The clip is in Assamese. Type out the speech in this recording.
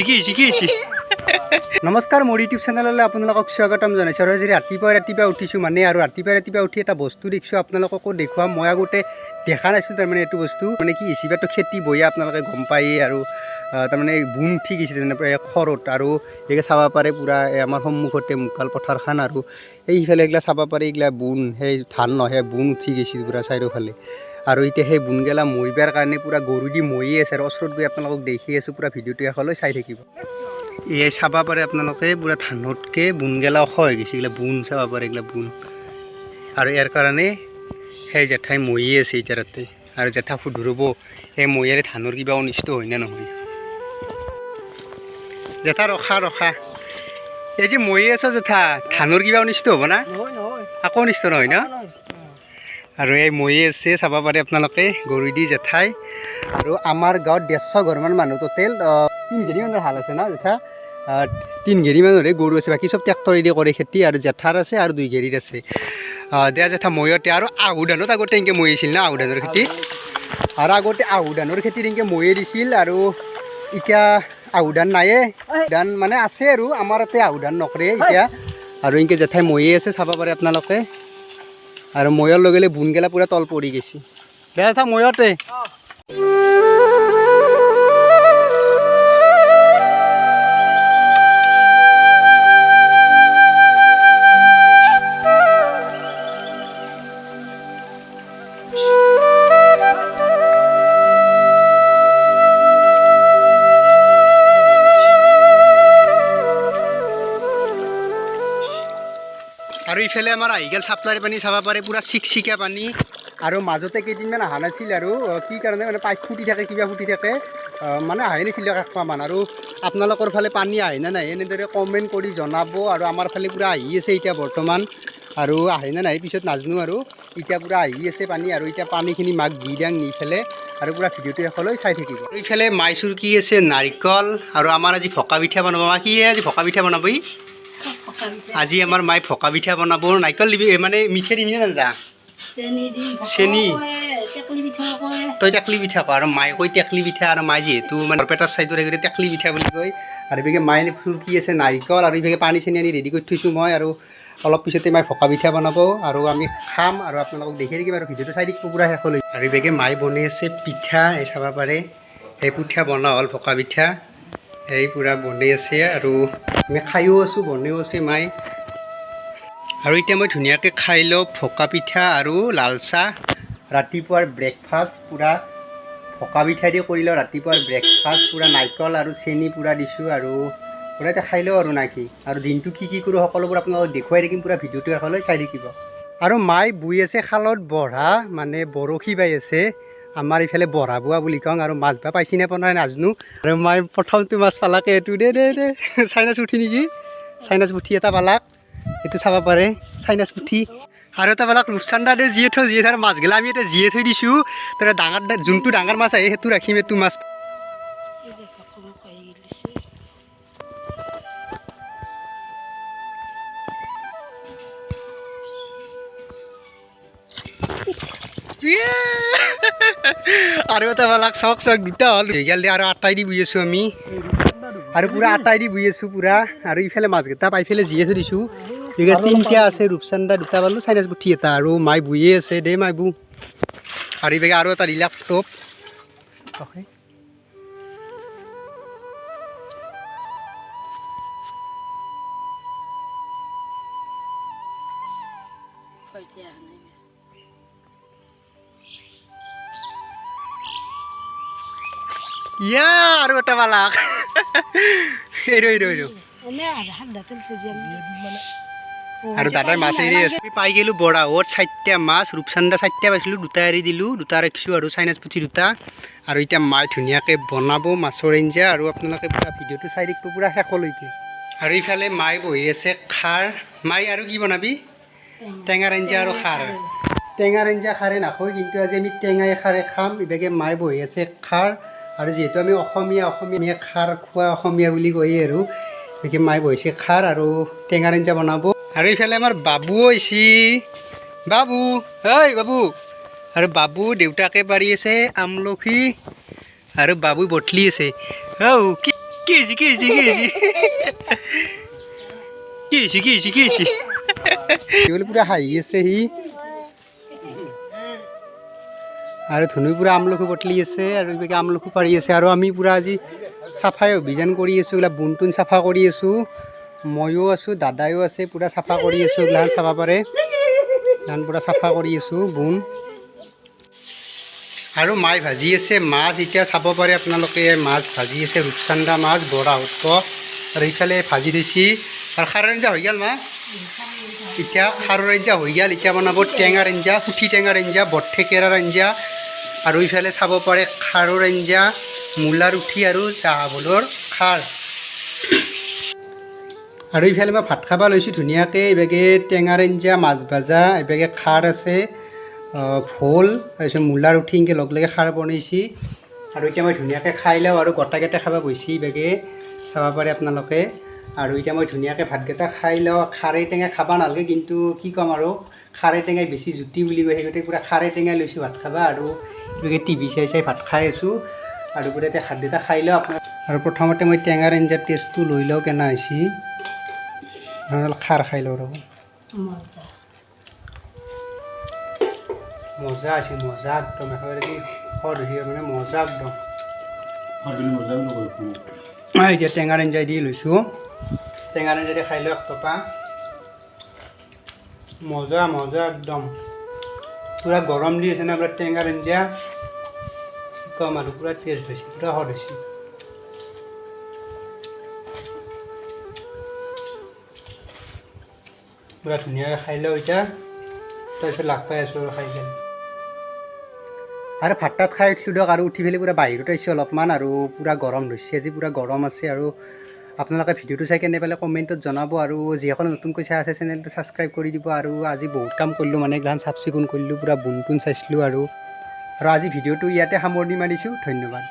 শিকিছি নমস্কাৰ মোৰ ইউটিউব চেনেললৈ আপোনালোকক স্বাগতম জনাইছোঁ আৰু আজি ৰাতিপুৱা উঠিছোঁ মানে আৰু ৰাতিপুৱা উঠি এটা বস্তু দেখিছোঁ আপোনালোককো দেখুৱাম মই আগতে দেখা নাছিলোঁ তাৰমানে এইটো বস্তু মানে কি হিচাপেতো খেতি বঢ়িয়া আপোনালোকে গম পায়েই আৰু তাৰমানে বুন উঠি গৈছে তেনেকৈ খৰত আৰু এইকে চাব পাৰে পূৰা আমাৰ সন্মুখতে মুকাল পথাৰখন আৰু এইফালে এইগিলা চাব পাৰে এইগিলা বুন সেই ধান নহয় বুন উঠি গৈছে পূৰা চাৰিওফালে আৰু এতিয়া সেই বুনগেলা মৰিবাৰ কাৰণে পূৰা গৰু দি মৰিয়ে আছে আৰু ওচৰত গৈ আপোনালোকক দেখি আছোঁ পূৰা ভিডিঅ'টো এখনলৈ চাই থাকিব এই চাব পাৰে আপোনালোকে পূৰা ধানতকৈ বুনগেলা ওখ হৈ গৈছে এইগিলা বুন চাব পাৰে এইগিলা বুন আৰু ইয়াৰ কাৰণে সেই জেঠাই মৰিয়ে আছে এতিয়া তাতে আৰু জেঠা সুধৰিব সেই মৰিয়াৰে ধানৰ কিবা অনিষ্ট হয় নে নহয় জেঠা ৰখা এই যে মৰিয়ে আছ জেঠা ধানৰ কিবা অনিষ্ট হ'ব না আকৌ অনিষ্ট নহয় ন আৰু এই মৰিয়ে আছে চাব পাৰে আপোনালোকে গৰু দি জেঠাই আৰু আমাৰ গাঁৱত 150 ঘৰমান মানুহ টোটেল 3 ঘেৰিমানৰ হাল আছে না জেঠা 3 ঘেৰিমানৰে গৰু আছে বাকী চব ট্ৰেক্টৰেদি কৰে খেতি আৰু জেঠাৰ আছে আৰু 2 ঘেৰিত আছে দিয়া জেঠা মৈয়তে আৰু আহু ধানত আগতে এনেকৈ মৈ আছিল না আহু ধানৰ খেতি আৰু আগতে আহু ধানৰ খেতিত এনেকৈ মৈয়ে দিছিল আৰু এতিয়া আহু ধান নায়ে ধান মানে আছে আৰু আমাৰ ইয়াতে আহু ধান নকৰে এতিয়া আৰু এনেকৈ জেঠাই মৈয়ে আছে চাব পাৰে আপোনালোকে আৰু মৈৰ লগে বুনগেলা পূৰা তল পৰি গৈছে দিয়া জেঠা মৈয়তে আৰু ইফালে আমাৰ আহি গেল চাপ্লাইৰ পানী চাব পাৰে পূৰা চিকচিকীয়া পানী আৰু মাজতে কেইদিনমান অহা নাছিল আৰু কি কাৰণে মানে পাইপ ফুটি থাকে কিবা ফুটি থাকে মানে আহে নাছিল একমাহমান আৰু আপোনালোকৰ ফালে পানী আহে নে নাহে এনেদৰে কমেণ্ট কৰি জনাব আৰু আমাৰ ফালে পূৰা আহি আছে এতিয়া বৰ্তমান আৰু আহে নে নাহে পিছত নাজানো আৰু এতিয়া পূৰা আহি আছে পানী আৰু এতিয়া পানীখিনি মাক দি দাং নি ফেলে আৰু পূৰা ভিডিঅ'টো এখনলৈ চাই থাকিব আৰু ইফালে মাই চুৰকি আছে নাৰিকল আৰু আমাৰ আজি ভকা পিঠা বনাব মা কি আজি ভকা পিঠা বনাবই আজি আমাৰ মায়ে ভকা পিঠা বনাব নাৰিকল দিবি মানে মিঠে দিবি নে নাযা চেনি তই টেকলি পিঠা ক আৰু মায়ে কৈ টেকলি পিঠা আৰু মায়ে যিহেতু মানে বৰপেটাৰ চাইডৰ সেইগতে টেকলি পিঠা বুলি কয় আৰু ইভাগে মায়ে চুৰকি আছে নাৰিকল আৰু ইভাগে পানী চেনি আনি ৰেডি কৰি থৈছোঁ মই আৰু অলপ পিছতে মায়ে ভকা পিঠা বনাব আৰু আমি খাম আৰু আপোনালোকক দেখি থাকিম আৰু ভিডিঅ'টো চাই থাকিব পূৰা শেষলৈ আৰু ইভাগে মায়ে বনাই আছে পিঠা এই চাব পাৰে এই পিঠা বনোৱা হ'ল ভকা পিঠা এই পূৰা বনাই আছে আৰু আমি খায়ো আছোঁ বনাইও আছে মায়ে আৰু এতিয়া মই ধুনীয়াকৈ খাই লওঁ ভকা পিঠা আৰু লাল চাহ ৰাতিপুৱাৰ ব্ৰেকফাষ্ট পূৰা ভকা পিঠা দি কৰি লওঁ ৰাতিপুৱাৰ ব্ৰেকফাষ্ট পূৰা নাৰিকল আৰু চেনি পূৰা দিছোঁ আৰু পূৰা এতিয়া খাই লওঁ আৰু নাকি আৰু দিনটো কি কৰোঁ সকলোবোৰ আপোনালোকক দেখুৱাই থাকিম পূৰা ভিডিঅ'টো এখনলৈ চাই থাকিব আৰু মায়ে বৈ আছে খালত বঢ়া মানে বৰশী বাই আছে আমাৰ ইফালে বঢ়া বোৱা বুলি কওঁ আৰু মাছ বা পাইছি নে পোৱা নাজানো আৰু মায়ে প্ৰথমটো মাছ পালাকে এইটো দে চাইনাছ পুঠি নেকি চাইনাছ পুঠি এটা পালাক এইটো চাব পাৰে চাইনাছ পুঠি আৰু এটা পালাক ৰূপচান্দা দে জিয়ে থৰ মাছগিলা আমি এতিয়া জিয়ে থৈ দিছোঁ তাৰ ডাঙৰ যোনটো ডাঙৰ মাছ আহে সেইটো ৰাখিম এইটো মাছ আৰু এটা পালাক চক দুটা হ'ল গেল দে আৰু আটাই দি বহি আছোঁ আমি আৰু পূৰা আটাই দি বহি আছোঁ পূৰা আৰু ইফালে মাছকেইটা পাই ফেলে জিয়ে থৈ দিছোঁ এইগা 3টা আছে ৰূপচান্দা 2টা পালোঁ চাইনাছ পুঠি এটা আৰু মাই বহিয়ে আছে দে মাই বু আৰু এইভাগে আৰু এটা ৰিলাক্স টপ অ'কে ইয়া আৰু এটা পালাক এৰো আৰু দাদাই মাছ এৰি আছে পাই গ'লোঁ বৰাহত 4টা মাছ ৰূপচান্দা 4টা পাইছিলোঁ 2টা এৰি দিলোঁ 2টা ৰাখিছোঁ আৰু চাইনাছ পুঠি 2টা আৰু এতিয়া মায়ে ধুনীয়াকৈ বনাব মাছৰ আঞ্জা আৰু আপোনালোকে পূৰা ভিডিঅ'টো চাই থাকিব পূৰা শেষলৈকে আৰু ইফালে মায়ে বহি আছে খাৰ মায়ে আৰু কি বনাবি টেঙাৰ আঞ্জা আৰু খাৰ টেঙাৰ আঞ্জা খাৰে নাখাওঁ কিন্তু আজি আমি টেঙাই খাৰে খাম ইভাগে মায়ে বহি আছে খাৰ আৰু যিহেতু আমি অসমীয়া খাৰ খোৱা অসমীয়া বুলি কয়েই আৰু গতিকে মায়ে বহিছে খাৰ আৰু টেঙাৰ আঞ্জা বনাব আৰু ইফালে আমাৰ বাবু আহিছে বাবু ঐ বাবু আৰু বাবু দেউতাকে পাৰি আছে আমলখি আৰু বাবু বটলি আছে কি কি বলে পুৰা হাঁহি আছে সি আৰু ধুনু পুৰা আমলখু বটলি আছে আৰু এইভাগে আমলখু পাৰি আছে আৰু আমি পুৰা আজি চাফাই অভিযান কৰি আছোঁ এইবিলাক বুন তুন চাফা কৰি আছোঁ ময়ো আছোঁ দাদায়ো আছে পুৰা চাফা কৰি আছোঁ এইগিলাখান চাব পাৰে ধান পুৰা চাফা কৰি আছোঁ বুন আৰু মাই ভাজি আছে মাছ এতিয়া চাব পাৰে আপোনালোকে মাছ ভাজি আছে ৰূপচান্দা মাছ বৰা উৎপ আৰু এইফালে ভাজি থৈছি আৰু খাৰৰ আঞ্জা হৈ গ'ল মা এতিয়া খাৰৰ আঞ্জা হৈ গ'ল এতিয়া বনাব টেঙাৰ আঞ্জা সুঠি টেঙাৰ আঞ্জা বটথেকেৰাৰ আঞ্জা আৰু এইফালে চাব পাৰে খাৰৰ আঞ্জা মূলাৰ উঠি আৰু চাহাবলৰ খাৰ আৰু এইফালে মই ভাত খাব লৈছোঁ ধুনীয়াকৈ এইভাগে টেঙাৰ আঞ্জা মাছ ভাজা এইভাগে খাৰ আছে ভোল তাৰপিছত মূলাৰ উঠি এনেকৈ লগ লগে খাৰ বনাইছি আৰু এতিয়া মই ধুনীয়াকৈ খাই লওঁ আৰু গোটাকেইটা খাব বহিছি এইভাগে চাব পাৰে আপোনালোকে আৰু এতিয়া মই ধুনীয়াকৈ ভাতকেইটা খাই লওঁ খাৰে টেঙা খাব নালাগে কিন্তু কি ক'ম আৰু খাৰে টেঙাই বেছি জুতি বুলি কয় সেই গতিকে পূৰা খাৰে টেঙাই লৈছোঁ ভাত খাবা আৰু এইভাগে টিভি চাই ভাত খাই আছোঁ আৰু পূৰা এতিয়া ভাতকেইটা খাই লওঁ আপোনাৰ আৰু প্ৰথমতে মই টেঙাৰ আঞ্জাৰ টেষ্টটো লৈ লওঁ কেনে হৈছে অলপ খাৰ খাই লওঁ ৰ'ব মজা আছে মজা একদম একেবাৰে কি সৰ মানে মজা একদম এতিয়া টেঙাৰ আঞ্জাই দি লৈছোঁ টেঙাৰ আঞ্জাৰে খাই লওঁ একটপা মজা মজা একদম পূৰা গৰম দি আছে না পূৰা টেঙাৰ আঞ্জা কম আৰু পূৰা টেষ্ট হৈছে পূৰা সৰ হৈছে পূৰা ধুনীয়াকৈ খাই লওঁ এতিয়া তাৰপিছত লাগ পাই আছোঁ আৰু খাই কেনে আৰু ভাত তাত খাই উঠিলোঁ দিয়ক আৰু উঠি পেলাই পূৰা বাহিৰত আহিছোঁ অলপমান আৰু পূৰা গৰম ধৰিছে আজি পূৰা গৰম আছে আৰু আপোনালোকে ভিডিঅ'টো চাই কেনে পেলাই কমেণ্টত জনাব আৰু যিসকলে নতুনকৈ চাই আছে চেনেলটো ছাবস্ক্ৰাইব কৰি দিব আৰু আজি বহুত কাম কৰিলোঁ মানে এইগিলাখান চাফ চিকুণ কৰিলোঁ পূৰা বুন তুন চাইছিলোঁ আৰু আজি ভিডিঅ'টো ইয়াতে সামৰণি মাৰিছোঁ ধন্যবাদ।